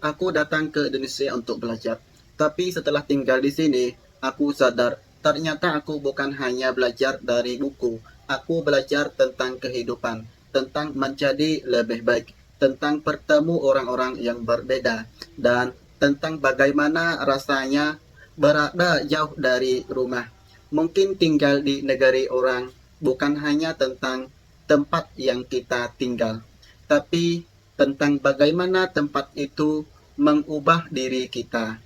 Aku datang ke Indonesia untuk belajar. Tapi setelah tinggal di sini, aku sadar ternyata aku bukan hanya belajar dari buku. Aku belajar tentang kehidupan, tentang menjadi lebih baik, tentang bertemu orang-orang yang berbeda, dan tentang bagaimana rasanya berada jauh dari rumah. Mungkin tinggal di negeri orang bukan hanya tentang tempat yang kita tinggal, tapi tentang bagaimana tempat itu mengubah diri kita.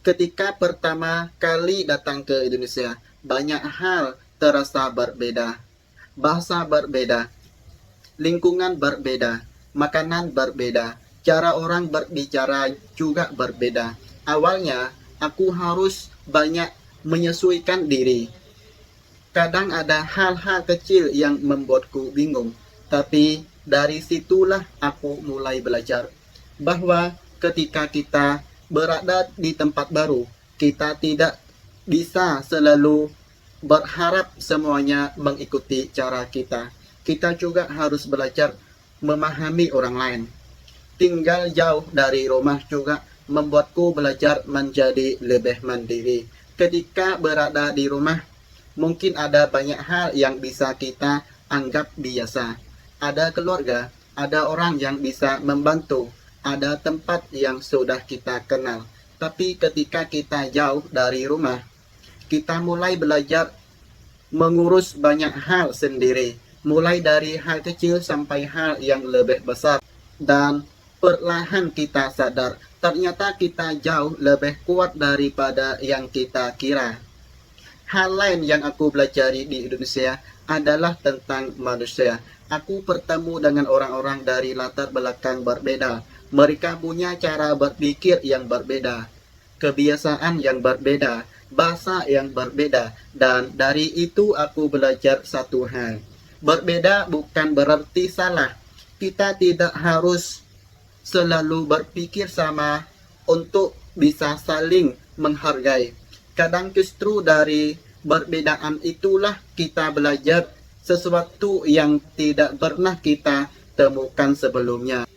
Ketika pertama kali datang ke Indonesia, banyak hal terasa berbeda. Bahasa berbeda, lingkungan berbeda, makanan berbeda, cara orang berbicara juga berbeda. Awalnya, aku harus banyak menyesuaikan diri. Kadang ada hal-hal kecil yang membuatku bingung, tapi dari situlah aku mulai belajar bahwa ketika kita berada di tempat baru, kita tidak bisa selalu berharap semuanya mengikuti cara kita. Kita juga harus belajar memahami orang lain. Tinggal jauh dari rumah juga membuatku belajar menjadi lebih mandiri. Ketika berada di rumah, mungkin ada banyak hal yang bisa kita anggap biasa. Ada keluarga, ada orang yang bisa membantu, ada tempat yang sudah kita kenal. Tapi ketika kita jauh dari rumah, kita mulai belajar mengurus banyak hal sendiri, mulai dari hal kecil sampai hal yang lebih besar. Dan perlahan kita sadar, ternyata kita jauh lebih kuat daripada yang kita kira. Hal lain yang aku pelajari di Indonesia adalah tentang manusia. Aku bertemu dengan orang-orang dari latar belakang berbeda. Mereka punya cara berpikir yang berbeda, kebiasaan yang berbeda, bahasa yang berbeda, dan dari itu aku belajar satu hal. Berbeda bukan berarti salah. Kita tidak harus selalu berpikir sama untuk bisa saling menghargai. Kadang justru dari perbedaan itulah kita belajar sesuatu yang tidak pernah kita temukan sebelumnya.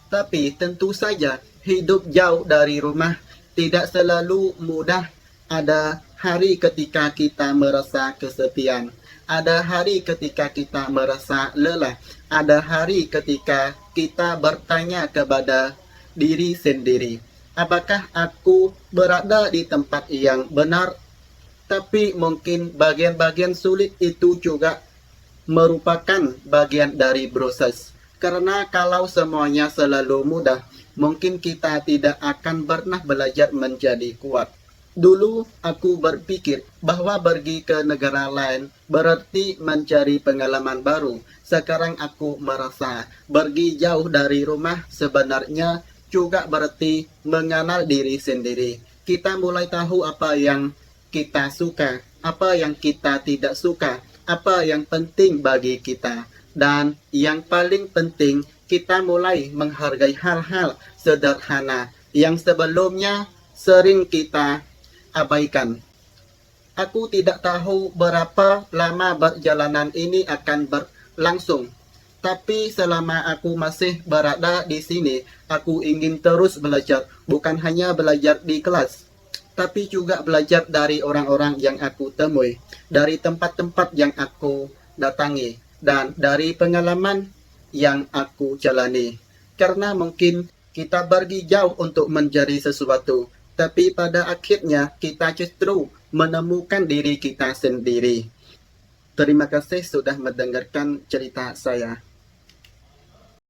Tapi tentu saja hidup jauh dari rumah tidak selalu mudah. Ada hari ketika kita merasa kesepian. Ada hari ketika kita merasa lelah. Ada hari ketika kita bertanya kepada diri sendiri, apakah aku berada di tempat yang benar? Tapi mungkin bagian-bagian sulit itu juga merupakan bagian dari proses. Karena kalau semuanya selalu mudah, mungkin kita tidak akan pernah belajar menjadi kuat. Dulu aku berpikir bahwa pergi ke negara lain berarti mencari pengalaman baru. Sekarang aku merasa pergi jauh dari rumah sebenarnya juga berarti mengenal diri sendiri. Kita mulai tahu apa yang kita suka, apa yang kita tidak suka, apa yang penting bagi kita. Dan yang paling penting, kita mulai menghargai hal-hal sederhana yang sebelumnya sering kita abaikan. Aku tidak tahu berapa lama perjalanan ini akan berlangsung. Tapi selama aku masih berada di sini, aku ingin terus belajar. Bukan hanya belajar di kelas, tapi juga belajar dari orang-orang yang aku temui, dari tempat-tempat yang aku datangi, dan dari pengalaman yang aku jalani. Karena mungkin kita pergi jauh untuk mencari sesuatu, tapi pada akhirnya kita justru menemukan diri kita sendiri. Terima kasih sudah mendengarkan cerita saya.